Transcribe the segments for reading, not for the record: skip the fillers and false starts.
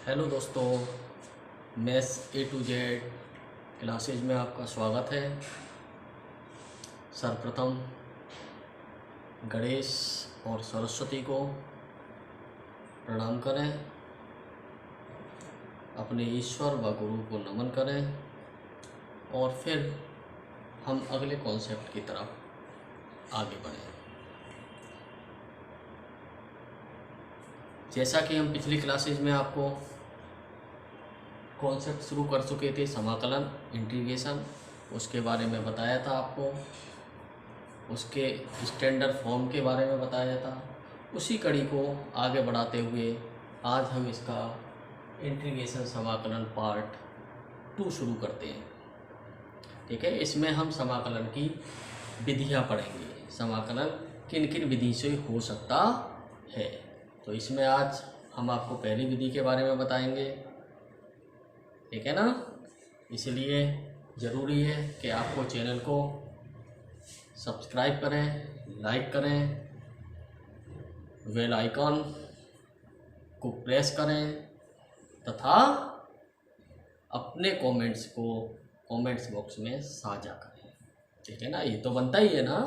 Hello दोस्तों, maths A to Z classes में आपका स्वागत है। सर्वप्रथम गणेश और सरस्वती को प्रणाम करें, अपने ईश्वर व गुरु को नमन करें और फिर हम अगले कॉन्सेप्ट की तरफ आगे बढ़ें। जैसा कि हम पिछली क्लासेज में आपको कॉन्सेप्ट शुरू कर चुके थे, समाकलन इंटीग्रेशन, उसके बारे में बताया था आपको, उसके स्टैंडर्ड फॉर्म के बारे में बताया था। उसी कड़ी को आगे बढ़ाते हुए आज हम इसका इंटीग्रेशन समाकलन पार्ट 2 शुरू करते हैं। ठीक है, इसमें हम समाकलन की विधियां पढ़ेंगे, समाकलन किन किन विधि से हो सकता है। तो इसमें आज हम आपको पहली विधि के बारे में बताएंगे, ठीक है ना। इसलिए ज़रूरी है कि आपको चैनल को सब्सक्राइब करें, लाइक करें, बेल आइकॉन को प्रेस करें तथा अपने कमेंट्स को कमेंट्स बॉक्स में साझा करें। ठीक है ना, ये तो बनता ही है ना,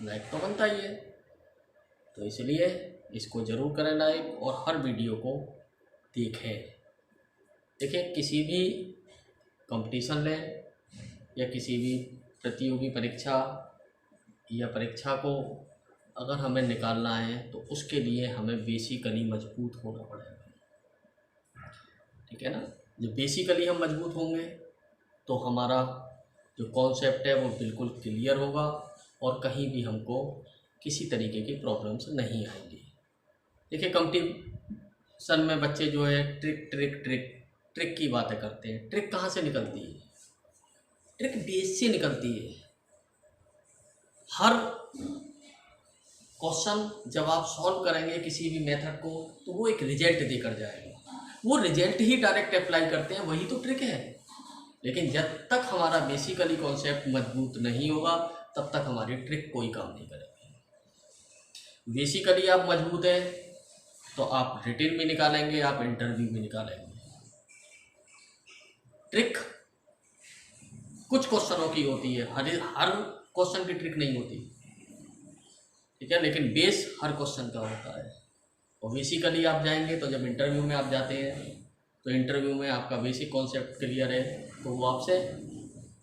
लाइक तो बनता ही है। तो इसलिए इसको ज़रूर करें लाइक और हर वीडियो को देखें। देखिए, किसी भी कंपटीशन लें या किसी भी प्रतियोगी परीक्षा या परीक्षा को अगर हमें निकालना है तो उसके लिए हमें बेसिकली मजबूत होना पड़ेगा। ठीक है ना, जब बेसिकली हम मजबूत होंगे तो हमारा जो कॉन्सेप्ट है वो बिल्कुल क्लियर होगा और कहीं भी हमको किसी तरीके की प्रॉब्लम्स नहीं आएंगी। देखिए, कंपटीशन में बच्चे जो है ट्रिक की बातें करते हैं। ट्रिक कहाँ से निकलती है? ट्रिक बेस से निकलती है। हर क्वेश्चन जब आप सॉल्व करेंगे किसी भी मेथड को तो वो एक रिजल्ट देकर जाएगा। वो रिजल्ट ही डायरेक्ट अप्लाई करते हैं, वही तो ट्रिक है। लेकिन जब तक हमारा बेसिकली कॉन्सेप्ट मजबूत नहीं होगा तब तक हमारी ट्रिक कोई काम नहीं करेगी। बेसिकली आप मजबूत हैं तो आप रिटन भी निकालेंगे, आप इंटरव्यू भी निकालेंगे। ट्रिक कुछ क्वेश्चनों की होती है, हर क्वेश्चन की ट्रिक नहीं होती, ठीक है, लेकिन बेस हर क्वेश्चन का होता है। और बेसिकली आप जाएंगे तो जब इंटरव्यू में आप जाते हैं तो इंटरव्यू में आपका बेसिक कॉन्सेप्ट क्लियर है तो वो आपसे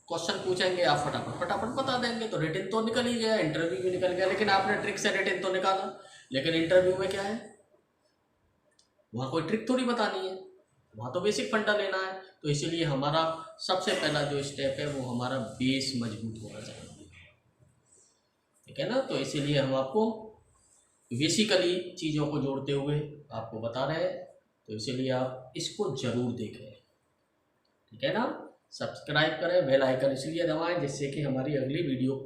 क्वेश्चन पूछेंगे, आप फटाफट बता देंगे तो रिटन तो निकल ही गया, इंटरव्यू भी निकल गया। लेकिन आपने ट्रिक से रिटन तो निकाला, लेकिन इंटरव्यू में क्या है, वहाँ कोई ट्रिक थोड़ी बतानी है, वहाँ तो बेसिक फंडा लेना है। तो इसीलिए हमारा सबसे पहला जो स्टेप है वो हमारा बेस मजबूत होना चाहिए। ठीक है ना, तो इसीलिए हम आपको बेसिकली चीज़ों को जोड़ते हुए आपको बता रहे हैं। तो इसीलिए आप इसको ज़रूर देखें, ठीक है ना। सब्सक्राइब करें, बेल आइकन इसलिए दबाएं जिससे कि हमारी अगली वीडियो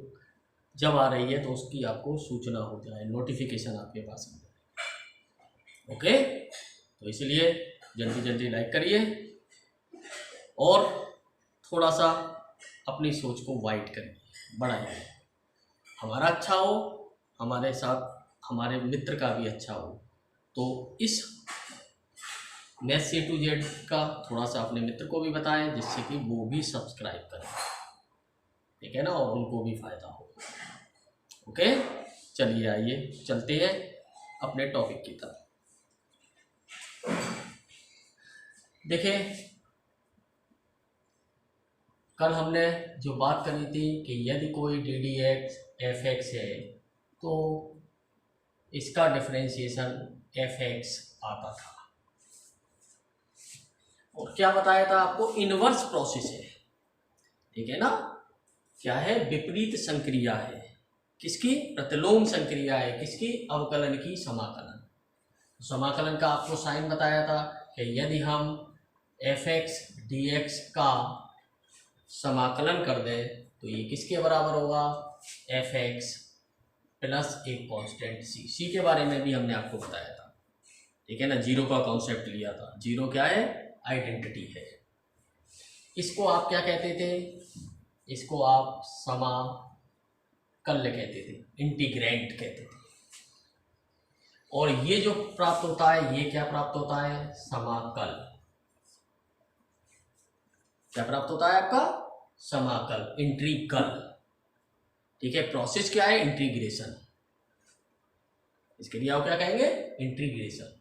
जब आ रही है तो उसकी आपको सूचना हो जाए, नोटिफिकेशन आपके पास आ जाए। ओके, तो इसलिए जल्दी लाइक करिए और थोड़ा सा अपनी सोच को वाइड करिए, बढ़ाइए। हमारा अच्छा हो, हमारे साथ हमारे मित्र का भी अच्छा हो। तो इस मैथ्स ए टू जेड का थोड़ा सा अपने मित्र को भी बताएं जिससे कि वो भी सब्सक्राइब करें, ठीक है ना, और उनको भी फ़ायदा हो। ओके, चलिए आइए चलते हैं अपने टॉपिक की तरफ। देखें, कल हमने जो बात करी थी कि यदि कोई D d x F x है तो इसका डिफरेंशिएशन एफ एक्स आता था। और क्या बताया था आपको, इनवर्स प्रोसेस है, ठीक है ना। क्या है, विपरीत संक्रिया है। किसकी? प्रतिलोम संक्रिया है। किसकी? अवकलन की समाकलन। समाकलन का आपको साइन बताया था कि यदि हम एफ एक्स डी एक्स का समाकलन कर दें तो ये किसके बराबर होगा, एफ एक्स प्लस एक कांस्टेंट सी। सी के बारे में भी हमने आपको बताया था, ठीक है ना। जीरो का कॉन्सेप्ट लिया था। जीरो क्या है? आइडेंटिटी है। इसको आप क्या कहते थे? इसको आप समाकल्य कहते थे, इंटीग्रेंट कहते थे। और ये जो प्राप्त होता है, ये क्या प्राप्त होता है? समाकल। क्या प्राप्त होता है आपका? समाकल, इंटीग्रल। ठीक है, प्रोसेस क्या है? इंटीग्रेशन। इसके लिए आप क्या कहेंगे? इंटीग्रेशन।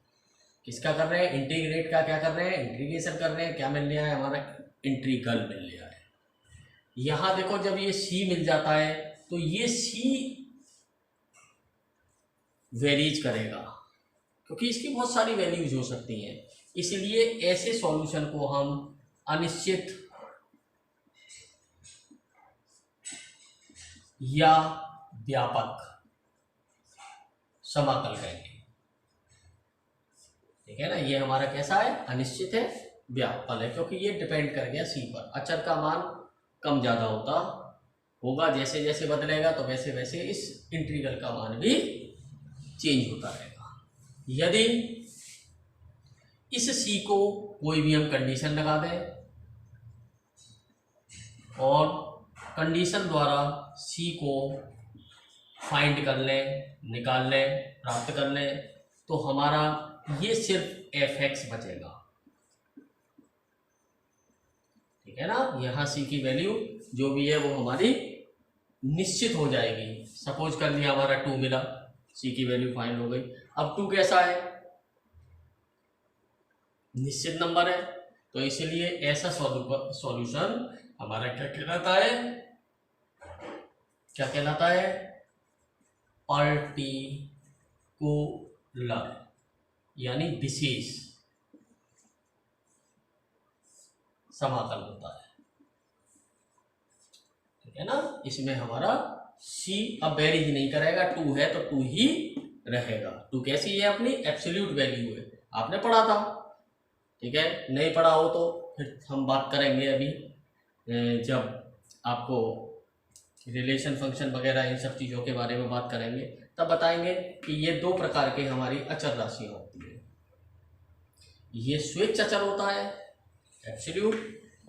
किसका कर रहे हैं? इंटीग्रेट का क्या कर रहे हैं? इंटीग्रेशन कर रहे हैं। क्या मिल रहा है? हमारा इंटीग्रल मिल रहा है। यहां देखो, जब ये सी मिल जाता है तो ये सी वेरीज करेगा, क्योंकि इसकी बहुत सारी वैल्यूज हो सकती हैं। इसलिए ऐसे सॉल्यूशन को हम अनिश्चित या व्यापक समाकल कहेंगे। ठीक है ना, ये हमारा कैसा है? अनिश्चित है, व्यापक है, क्योंकि ये डिपेंड कर गया सी पर। अचर का मान कम ज्यादा होता होगा, जैसे जैसे बदलेगा तो वैसे वैसे इस इंटीग्रल का मान भी चेंज होता रहेगा। यदि इस सी को कोई भी हम कंडीशन लगा दें और कंडीशन द्वारा सी को फाइंड कर लें, निकाल लें, प्राप्त कर लें, तो हमारा ये सिर्फ एफ एक्स बचेगा। ठीक है ना, यहाँ सी की वैल्यू जो भी है वो हमारी निश्चित हो जाएगी। सपोज कर लिया हमारा 2 मिला, सी की वैल्यू फाइंड हो गई। अब 2 कैसा है? निश्चित नंबर है, तो इसलिए ऐसा सॉल्यूशन हमारा क्या कहलाता है? क्या कहलाता है? पर्टिकुलर, यानी विशेष समाकल होता है। ठीक है ना, इसमें हमारा सी अब वेरीज नहीं करेगा, 2 है तो 2 ही रहेगा। 2 कैसी है? अपनी एब्सोल्यूट वैल्यू है, आपने पढ़ा था। ठीक है, नहीं पढ़ा हो तो फिर हम बात करेंगे अभी, जब आपको रिलेशन फंक्शन वगैरह इन सब चीज़ों के बारे में बात करेंगे, तब बताएंगे कि ये 2 प्रकार की हमारी अचर राशियाँ होती है। ये स्वेच्छ अचर होता है एब्सोल्यूट,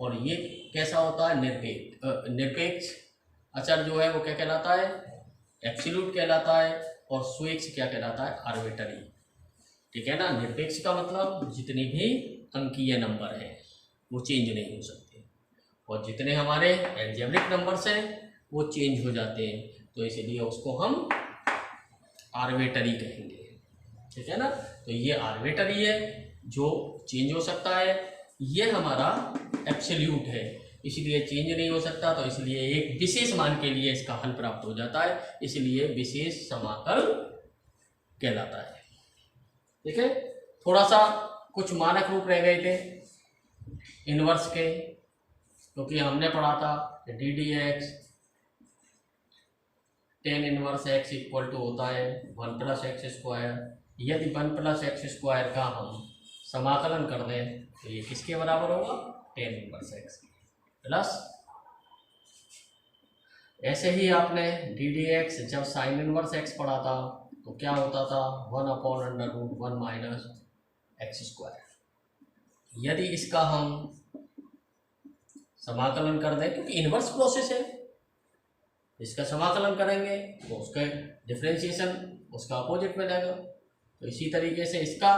और ये कैसा होता है? निरपेक्ष। निरपेक्ष अचर जो है वो क्या कहलाता है? एब्सोल्यूट कहलाता है, और स्वेच्छ क्या कहलाता है? आर्बिट्ररी। ठीक है ना, निरपेक्ष का मतलब जितनी भी अंकीय नंबर है वो चेंज नहीं हो सकते, और जितने हमारे एल्जेब्रिक नंबर्स हैं वो चेंज हो जाते हैं, तो इसलिए उसको हम आर्बिट्ररी कहेंगे। ठीक है ना, तो ये आर्बिट्ररी है जो चेंज हो सकता है। ये हमारा एब्सोल्यूट है, इसलिए चेंज नहीं हो सकता, तो इसलिए एक विशेष मान के लिए इसका हल प्राप्त हो जाता है, इसलिए विशेष समाकल कहलाता है। ठीक है, थोड़ा सा कुछ मानक रूप रह गए थे इनवर्स के, क्योंकि हमने पढ़ा था d d x tan inverse x equal to होता है 1 + x²। यदि 1 + x² का हम समाकलन कर दें तो ये किसके बराबर होगा? टेन इनवर्स एक्स प्लस, ऐसे ही आपने डी डी एक्स जब साइन इनवर्स एक्स पढ़ा था तो क्या होता था? 1/√1 - x²। यदि इसका हम समाकलन कर दें, क्योंकि इनवर्स प्रोसेस है, इसका समाकलन करेंगे तो उसका डिफरेंशिएशन उसका अपोजिट मिलेगा। तो इसी तरीके से इसका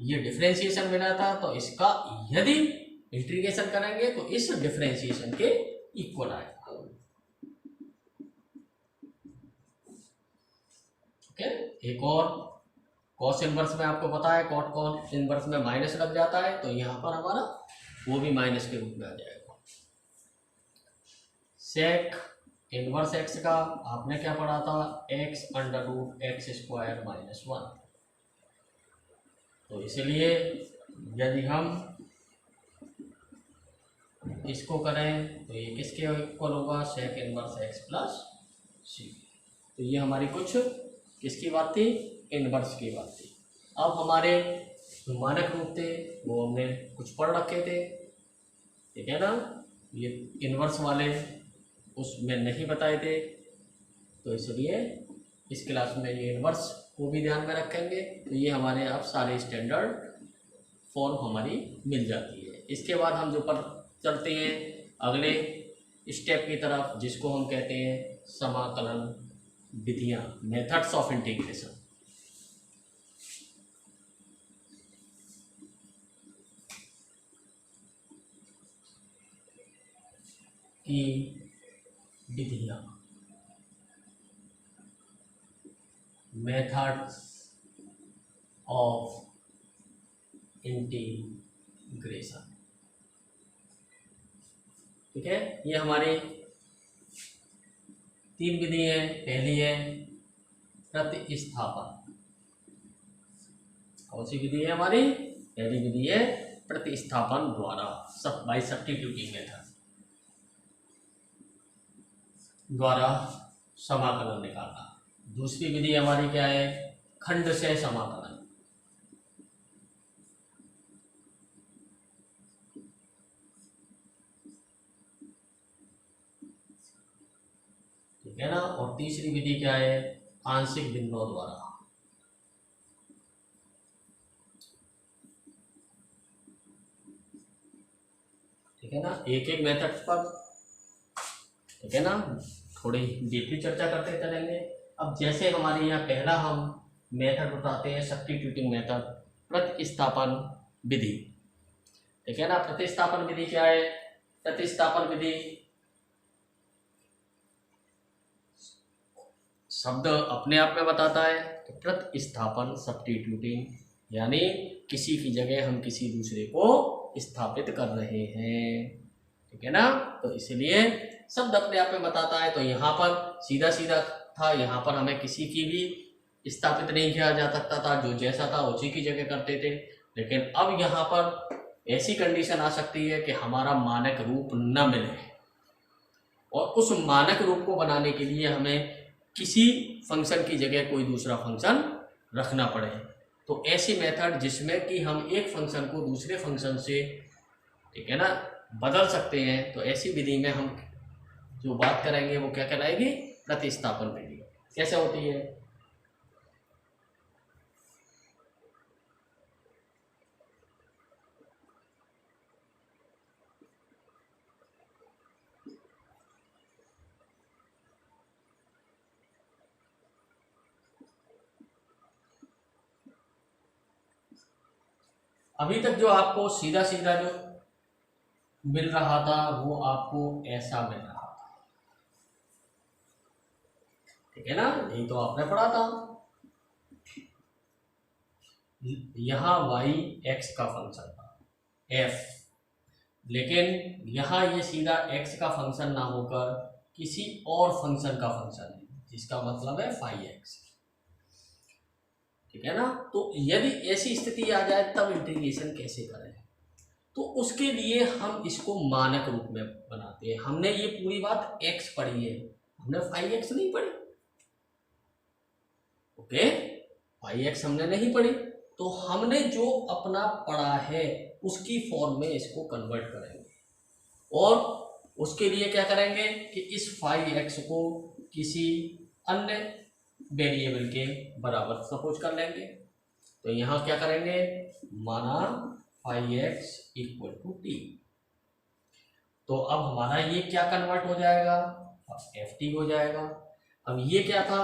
ये डिफरेंशिएशन मिला था, तो इसका यदि इंटीग्रेशन करेंगे तो इस डिफरेंशिएशन के इक्वल आएगा। ठीक है, एक और कॉस इनवर्स में आपको पता है कॉट कॉस इनवर्स में माइनस लग जाता है, तो यहाँ पर हमारा वो भी माइनस के रूप में आ जाएगा। सेक इनवर्स एक्स का आपने क्या पढ़ा था? x√x² - 1। तो इसलिए यदि हम इसको करें तो ये किसके इक्वल होगा? सेक इनवर्स एक्स प्लस सी। तो ये हमारी कुछ किसकी बात थी? इनवर्स की बात थी। अब हमारे जो मानक रूप थे वो हमने कुछ पढ़ रखे थे। ठीक है ना, ये इनवर्स वाले उसमें नहीं बताए थे, तो इसलिए इस क्लास में ये इनवर्स को भी ध्यान में रखेंगे। तो ये हमारे अब सारे स्टैंडर्ड फॉर्म हमारी मिल जाती है। इसके बाद हम जो पर चलते हैं अगले स्टेप की तरफ, जिसको हम कहते हैं समाकलन विधियाँ, मेथड्स ऑफ इंटीग्रेशन। की विधियां, मेथड्स ऑफ इंटीग्रेशन। ठीक है, ये हमारी 3 विधि है। पहली है प्रतिस्थापन। कौन सी विधि है हमारी? पहली विधि है प्रतिस्थापन द्वारा, बाय सब्स्टिट्यूटिंग मेथड द्वारा समाकलन निकालना। दूसरी विधि हमारी क्या है? खंड से समाकलन। ठीक है ना। और तीसरी विधि क्या है? आंशिक भिन्नों द्वारा। ठीक है ना, एक एक मेथड पर, ठीक है ना, थोड़ी डीपली चर्चा करते चलेंगे। अब जैसे हमारे यहाँ पहला हम मेथड बताते हैं सब्स्टिट्यूटिंग मेथड, प्रतिस्थापन विधि। ठीक है ना, प्रतिस्थापन विधि क्या है? प्रतिस्थापन विधि शब्द अपने आप में बताता है। तो प्रतिस्थापन सब्स्टिट्यूटिंग यानी किसी की जगह हम किसी दूसरे को स्थापित कर रहे हैं। ठीक है ना, तो इसलिए शब्द अपने आप में बताता है। तो यहाँ पर सीधा सीधा था, यहाँ पर हमें किसी की भी स्थापित नहीं किया जा सकता था, जो जैसा था उसी की जगह करते थे। लेकिन अब यहाँ पर ऐसी कंडीशन आ सकती है कि हमारा मानक रूप न मिले, और उस मानक रूप को बनाने के लिए हमें किसी फंक्शन की जगह कोई दूसरा फंक्शन रखना पड़े। तो ऐसी मेथड जिसमें कि हम एक फंक्शन को दूसरे फंक्शन से, ठीक है ना, बदल सकते हैं, तो ऐसी विधि में हम जो बात करेंगे वो क्या कहलाएगी? प्रतिस्थापन विधि। कैसे होती है? अभी तक जो आपको सीधा सीधा जो मिल रहा था वो आपको ऐसा मिल रहा था। ठीक है ना, यही तो आपने पढ़ा था। यहाँ y x का फंक्शन था f, लेकिन यहाँ ये सीधा x का फंक्शन ना होकर किसी और फंक्शन का फंक्शन है, जिसका मतलब है फाई x। ठीक है ना, तो यदि ऐसी स्थिति आ जाए तब इंटीग्रेशन कैसे करें? तो उसके लिए हम इसको मानक रूप में बनाते हैं। हमने ये पूरी बात x पढ़ी है, हमने फाई x नहीं पढ़ी। ओके, फाई x हमने नहीं पढ़ी, तो हमने जो अपना पढ़ा है उसकी फॉर्म में इसको कन्वर्ट करेंगे, और उसके लिए क्या करेंगे कि इस फाई x को किसी अन्य वेरिएबल के बराबर सपोज कर लेंगे। तो यहाँ क्या करेंगे? माना phi x equal to t. तो अब हमारा ये क्या कन्वर्ट हो जाएगा? एफ टी हो जाएगा। अब ये क्या था?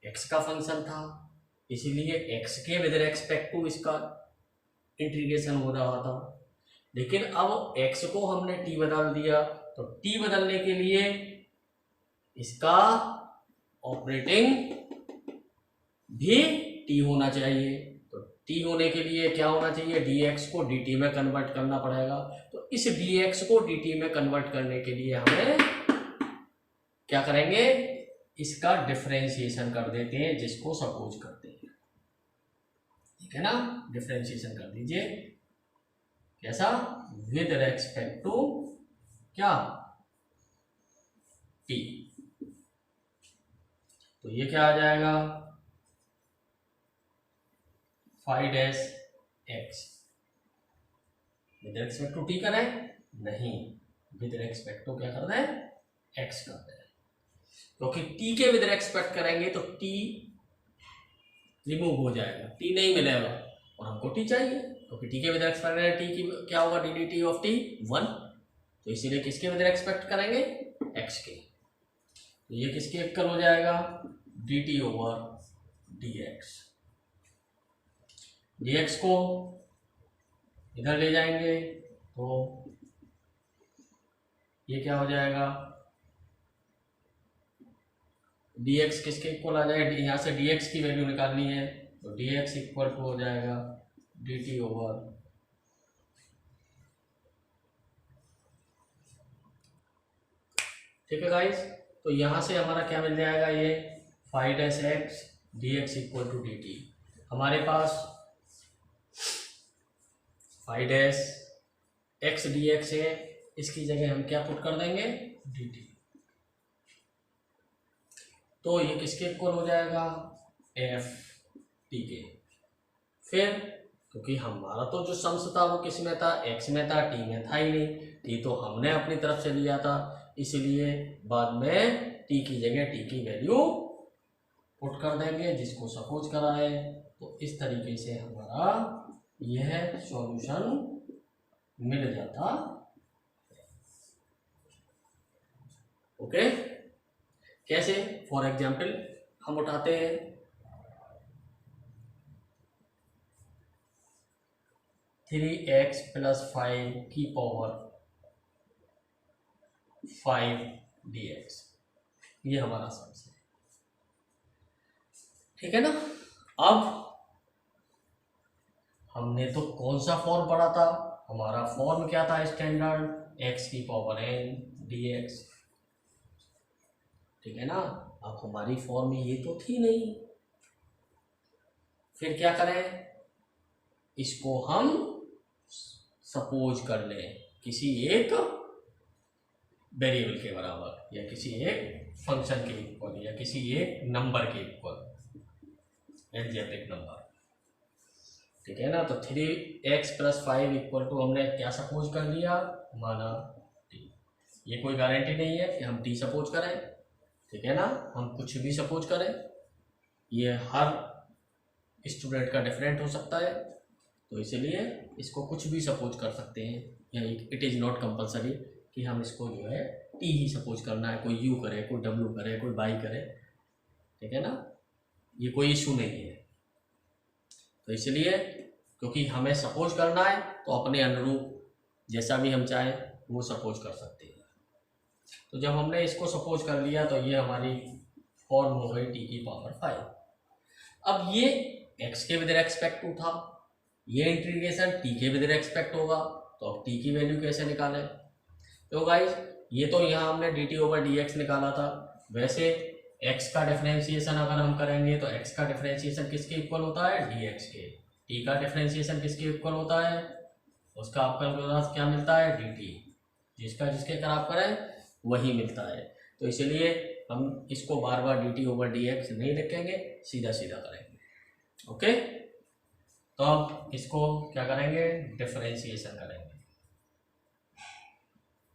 x का फंक्शन था, इसीलिए x के विद रेस्पेक्ट टू इसका इंटीग्रेशन हो रहा था। लेकिन अब x को हमने t बदल दिया, तो t बदलने के लिए इसका ऑपरेटिंग भी t होना चाहिए। तो t होने के लिए क्या होना चाहिए? dx को dt में कन्वर्ट करना पड़ेगा। तो इस dx को dt में कन्वर्ट करने के लिए हमें क्या करेंगे? इसका डिफरेंशिएशन कर देते हैं, जिसको सपोज करते हैं। ठीक है ना, डिफरेंशिएशन कर दीजिए। कैसा? विद रेस्पेक्ट टू क्या? t। तो ये क्या आ जाएगा? Phi dash x with respect to t करें? नहीं, विद रेस्पेक्ट टू क्या कर रहे हैं? x कर रहे हैं। क्योंकि t के विद रेस्पेक्ट करेंगे तो t रिमूव हो जाएगा, t नहीं मिलेगा, और हमको t चाहिए, क्योंकि t के विद रेस्पेक्ट करेंगे t की क्या होगा? D T of t 1। तो इसीलिए किसके विद रेस्पेक्ट करेंगे? x के। तो ये किसके इक्वल हो जाएगा? dt over dx। dx को इधर ले जाएंगे तो ये क्या हो जाएगा, dx किसके इक्वल आ जाएगा, यहाँ से dx की वैल्यू निकालनी है तो dx इक्वल टू हो जाएगा dt ओवर, ठीक है गाइस। तो यहाँ से हमारा क्या मिल जाएगा, ये 5-x dx equal to dt। हमारे पास 5-x dx है, इसकी जगह हम क्या पुट कर देंगे, dt। तो ये किसके इक्वल हो जाएगा, f t के। फिर क्योंकि हमारा तो जो सम्स था वो किस में था, x में था, t में था ही नहीं, t तो हमने अपनी तरफ से लिया था, इसलिए बाद में t की जगह t की वैल्यू पुट कर देंगे जिसको सपोज करा है। तो इस तरीके से हमारा यह सॉल्यूशन मिल जाता। ओके, कैसे, फॉर एग्जाम्पल हम उठाते हैं 3x + 5 की पावर 5 dx, ये हमारा सम है, ठीक है ना। अब हमने तो कौन सा फॉर्म पढ़ा था, हमारा फॉर्म क्या था स्टैंडर्ड, x की पावर n dx, ठीक है ना। अब हमारी फॉर्म में ये तो थी नहीं, फिर क्या करें, इसको हम सपोज कर लें किसी एक वेरिएबल के बराबर, या किसी एक फंक्शन के इक्वल, या किसी एक नंबर के इक्वल, एल्जेब्रिक नंबर, ठीक है ना। तो 3x + 5 इक्वल टू हमने क्या सपोज कर लिया, माना t। ये कोई गारंटी नहीं है कि हम t सपोज करें, ठीक है ना, हम कुछ भी सपोज करें, ये हर स्टूडेंट का डिफरेंट हो सकता है, तो इसलिए इसको कुछ भी सपोज कर सकते हैं, या इट इज़ नॉट कंपलसरी कि हम इसको जो है टी ही सपोज करना है, कोई यू करे, कोई डब्ल्यू करे, कोई वाई करे, ठीक है ना, ये कोई इशू नहीं है। तो इसलिए क्योंकि हमें सपोज करना है तो अपने अनुरूप जैसा भी हम चाहें वो सपोज कर सकते हैं। तो जब हमने इसको सपोज कर लिया तो ये हमारी फॉर्म हो गई टी की पावर 5। अब ये x के विद रेस्पेक्ट टू था, ये इंटीग्रेशन t के विद रेस्पेक्ट होगा, तो अब t की वैल्यू कैसे निकालें। तो गाइस ये तो यहाँ हमने dt ओवर dx निकाला था, वैसे x का डिफरेंशिएशन अगर हम करेंगे तो x का डिफरेंशिएशन किसके इक्वल होता है, dx के। t का डिफरेंशिएशन किसके इक्वल होता है, उसका आपका क्या मिलता है, dt। जिसका जिसके अगर आप करें वही मिलता है। तो इसलिए हम इसको बार बार dt ओवर dx नहीं लिखेंगे, सीधा सीधा करेंगे। ओके, तो अब इसको क्या करेंगे, डिफरेंशिएशन करेंगे।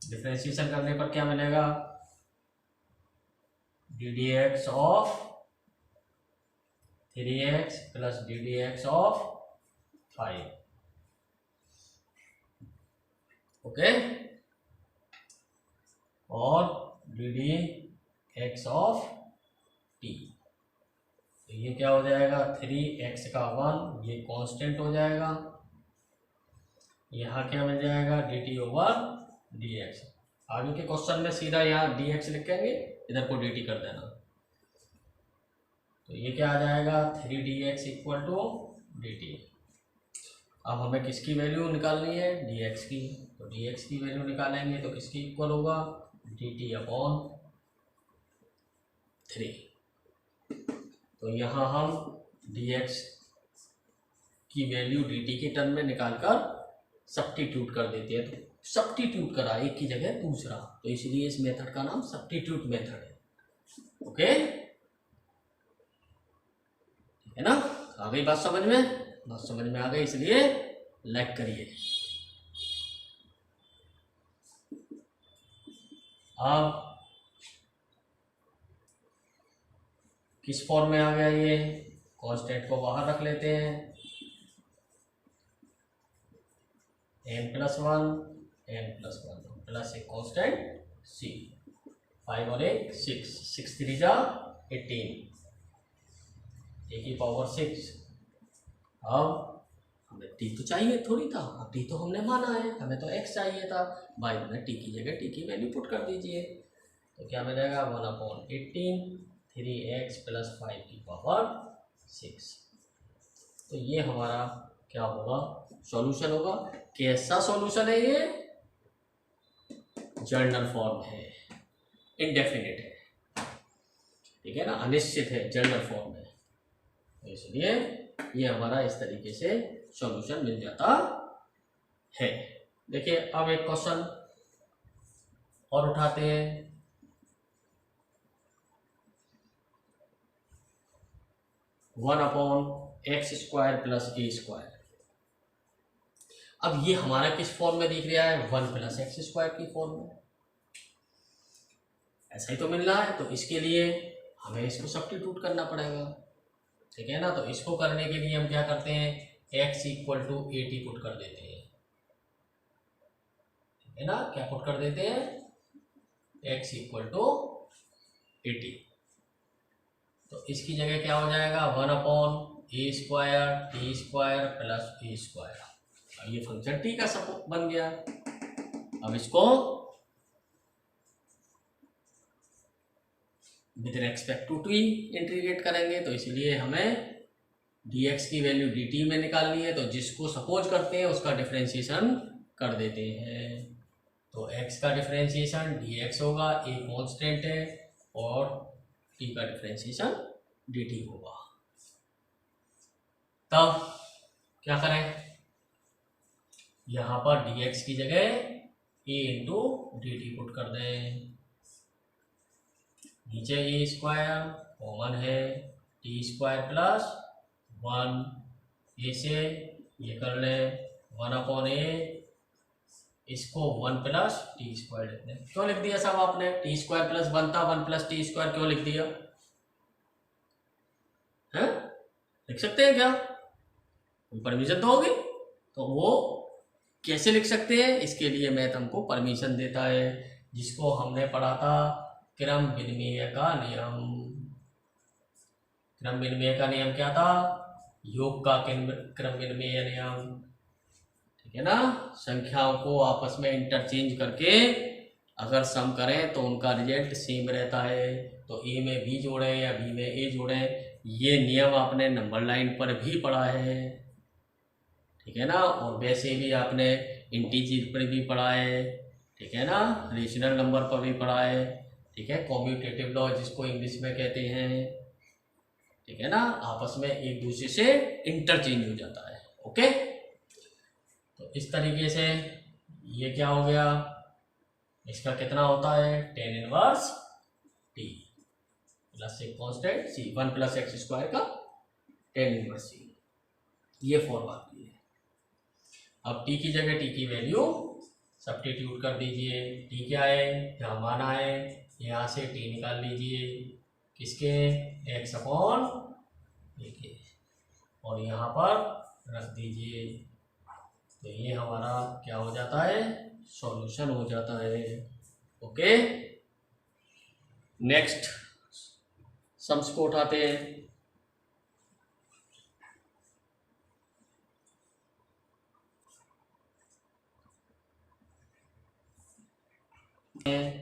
डिफरेंशिएशन करने पर क्या मिलेगा, ddx of 3x + ddx of 5। Okay, और ddx ऑफ t, तो ये क्या हो जाएगा, 3x का 1, ये कांस्टेंट हो जाएगा, यहाँ क्या मिल जाएगा, dt ओवर dx। आगे के क्वेश्चन में सीधा यहाँ dx लिखेंगे, इधर को dt कर देना, तो ये क्या आ जाएगा, 3dx इक्वल टू dt। अब हमें किसकी वैल्यू निकालनी है, dx की, तो dx की वैल्यू निकालेंगे तो किसकी इक्वल होगा, dt अपॉन 3। तो यहाँ हम dx की वैल्यू dt के टर्म में निकालकर सब्स्टिट्यूट कर देते हैं, तो सब्स्टिट्यूट करा एक की जगह दूसरा, तो इसलिए इस मेथड का नाम सब्स्टिट्यूट मेथड है। ओके, ठीक है ना, आ गई बात समझ में, बात समझ में आ गई, इसलिए लाइक करिए। अब किस फॉर्म में आ गया, ये कांस्टेंट को बाहर रख लेते हैं, n+1 प्लस एक कांस्टेंट c, 5 और 1 6, 6 3 जा 18, a की पावर 6। अब हमें टी तो चाहिए थोड़ी था, अब टी तो हमने माना है, हमें तो एक्स चाहिए था। भाई मैंने टी की जगह टी की वैल्यू पुट कर दीजिए, तो क्या मिलेगा 1/18 3x + 5 की पावर 6। तो ये हमारा क्या होगा, सॉल्यूशन होगा। कैसा सॉल्यूशन है ये, जर्नल फॉर्म है, इंडेफिनिट है, ठीक है ना, अनिश्चित है, जर्नल फॉर्म है, तो इसलिए ये हमारा इस तरीके से सॉल्यूशन मिल जाता है। देखिए अब एक क्वेश्चन और उठाते हैं। One upon x square plus a square. अब ये हमारा किस फॉर्म में दिख रहा है, 1 + एक्स स्क्वायर की फॉर्म में, ऐसा ही तो मिल रहा है। तो इसके लिए हमें इसको सब्स्टिट्यूट करना पड़ेगा, ठीक है ना। तो इसको करने के लिए हम क्या करते हैं, x = 80 पुट कर देते हैं, ठीक है ना। क्या पुट कर देते हैं, x = 80। तो इसकी जगह क्या हो जाएगा, 1/a² t² + a²। अब ये फंक्शन t का सब बन गया। अब इसको with respect to t integrate करेंगे, तो इसलिए हमें dx की वैल्यू dt में निकालनी है। तो जिसको सपोज करते हैं उसका डिफरेंशिएशन कर देते हैं। तो x का डिफरेंशिएशन dx होगा, a कांस्टेंट है, और t का डिफरेंशिएशन dt होगा। तब क्या करें, यहाँ पर dx की जगह a × dt पुट कर दें। नीचे a² कॉमन है, t² + 1, a से ये कर लें 1/a, इसको 1 + t² लिख दें। क्यों लिख दिया साहब आपने, t² + 1 था, 1 + t² क्यों लिख दिया है, लिख सकते हैं क्या, परमिशन तो होगी। तो वो कैसे लिख सकते हैं, इसके लिए मैथ हमको परमिशन देता है, जिसको हमने पढ़ा था क्रम विनिमय का नियम। क्रम विनिमय का नियम क्या था, योग का क्रम विनिमय नियम, ठीक है ना। संख्याओं को आपस में इंटरचेंज करके अगर सम करें तो उनका रिजल्ट सेम रहता है। तो ए में बी जोड़ें या बी में ए जोड़ें, ये नियम आपने नंबर लाइन पर भी पढ़ा है, ठीक है ना। और वैसे भी आपने इंटीजर पर भी पढ़ा है, ठीक है ना, रेशनल नंबर पर भी पढ़ा है, ठीक है, कॉम्यूटेटिव लॉ जिसको इंग्लिश में कहते हैं, ठीक है ना, आपस में एक दूसरे से इंटरचेंज हो जाता है। ओके, तो इस तरीके से ये क्या हो गया, इसका कितना होता है tan−1 t प्लस एक कांस्टेंट c, 1 + x² का tan−1 c, ये फॉर्म आती है। अब t की जगह t की वैल्यू सब्स्टिट्यूट कर दीजिए। t क्या है, यहाँ माना है, यहाँ से t निकाल लीजिए, किसके, x/a के, और यहाँ पर रख दीजिए। तो ये हमारा क्या हो जाता है, सॉल्यूशन हो जाता है। ओके, नेक्स्ट सम्स को उठाते हैं।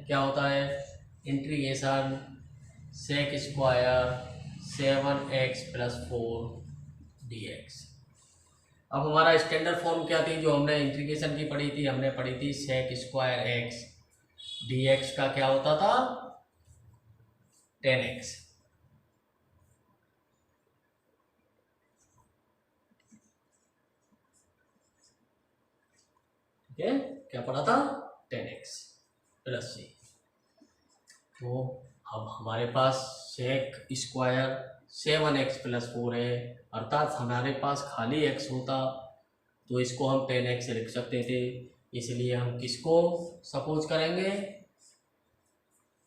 क्या होता है, इंटीग्रेशन sec² 7x + 4 dx। अब हमारा स्टैंडर्ड फॉर्म क्या थी, जो हमने इंटीग्रेशन की पढ़ी थी, हमने पढ़ी थी sec² x dx का क्या होता था 10x। ठीक है, क्या पढ़ा था 10x + c। तो अब हमारे पास sec² 7x + 4 है, अर्थात हमारे पास खाली x होता तो इसको हम 10x लिख सकते थे। इसलिए हम किसको सपोज करेंगे,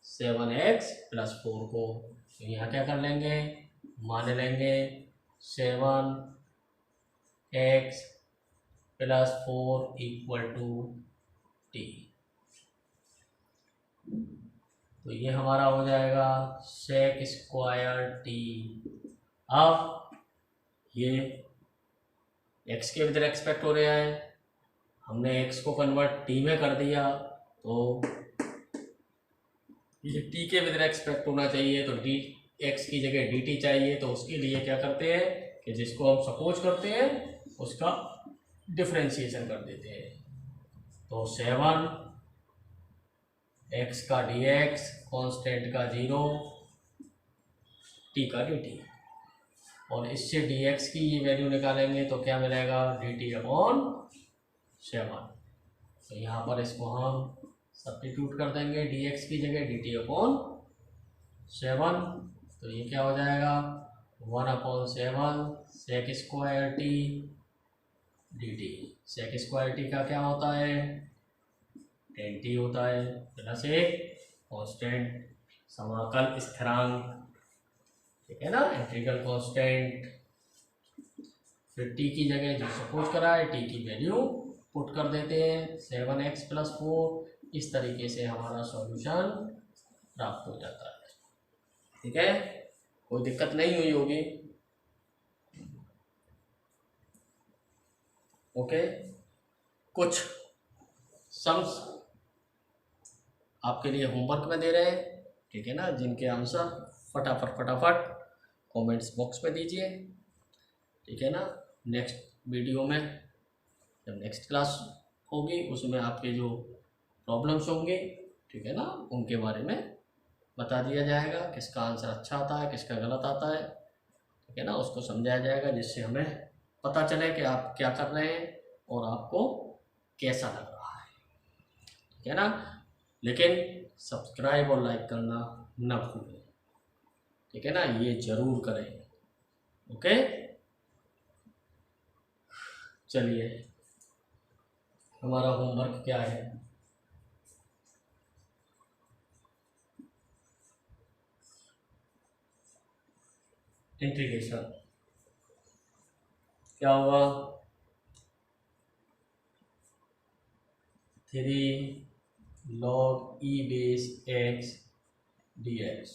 7x + 4 को। तो यहाँ क्या कर लेंगे, मान लेंगे 7x + 4 = t। तो ये हमारा हो जाएगा sec² t। अब ये एक्स के विद रेस्पेक्ट हो रहा है, हमने एक्स को कन्वर्ट टी में कर दिया, तो ये टी के विद रेस्पेक्ट होना चाहिए, तो डी एक्स की जगह डी टी चाहिए। तो उसके लिए क्या करते हैं कि जिसको हम सपोज करते हैं उसका डिफ्रेंशिएशन कर देते हैं। तो 7 एक्स का डी एक्स, कॉन्स्टेंट का 0, टी का डी टी, और इससे डी एक्स की ये वैल्यू निकालेंगे तो क्या मिलेगा, डी टी अपॉन 7। तो यहाँ पर इसको हम सब्स्टिट्यूट कर देंगे, डी एक्स की जगह डी टी अपॉन 7। तो ये क्या हो जाएगा, 1/7 sec square t d t. Sec square t का क्या होता है, 10t होता है, प्लस एक कांस्टेंट समाकल स्थिरांक, ठीक है ना, इंटीग्रल कांस्टेंट। फिर टी की जगह जो सपोज करा है टी की वैल्यू पुट कर देते हैं, 7x + 4। इस तरीके से हमारा सॉल्यूशन प्राप्त हो जाता है। ठीक है, कोई दिक्कत नहीं हुई होगी। ओके, कुछ सम्स आपके लिए होमवर्क में दे रहे हैं, ठीक है ना, जिनके आंसर फटाफट कमेंट्स बॉक्स में दीजिए, ठीक है ना। नेक्स्ट वीडियो में जब नेक्स्ट क्लास होगी उसमें आपके जो प्रॉब्लम्स होंगे, ठीक है ना, उनके बारे में बता दिया जाएगा, किसका आंसर अच्छा आता है किसका गलत आता है, ठीक है ना, उसको समझाया जाएगा, जिससे हमें पता चले कि आप क्या कर रहे हैं और आपको कैसा लग रहा है, ठीक है ना। लेकिन सब्सक्राइब और लाइक करना न भूलें, ठीक है ना, ये ज़रूर करें। ओके, चलिए हमारा होमवर्क क्या है, इंटीग्रेशन क्या होगा, 3 log e base x dx।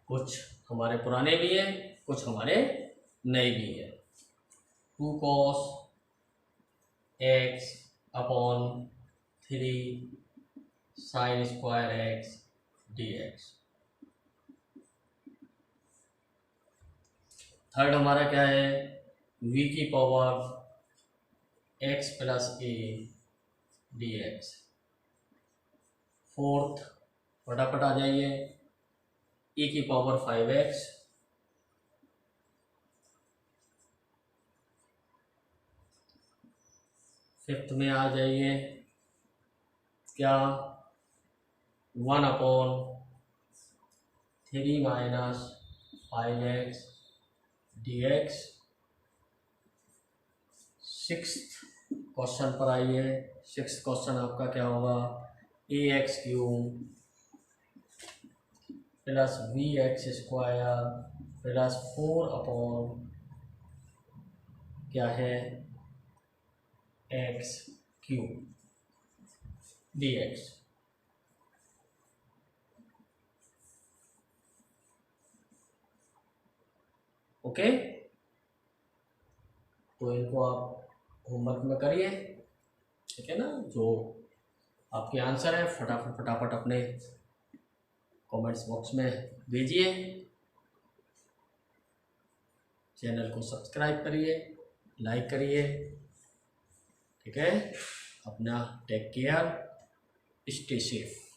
कुछ हमारे पुराने भी हैं, कुछ हमारे नए भी हैं। 2 cos x upon 3 sin square x dx। Third हमारा क्या है, v की power x + a dx। Fourth फटाफट आ जाइए, e की पावर 5x। फिफ्थ में आ जाइए, क्या, 1/3 - 5x dx। सिक्स्थ क्वेश्चन पर आइए, सिक्स्थ क्वेश्चन आपका क्या होगा, ax³ + bx² + 4 क्या है x³ dx। ओके, तो इनको आप होमवर्क में करिए, ठीक है ना। जो आपके आंसर है फटाफट अपने कमेंट्स बॉक्स में भेजिए। चैनल को सब्सक्राइब करिए, लाइक करिए, ठीक है। अपना टेक केयर, स्टे सेफ।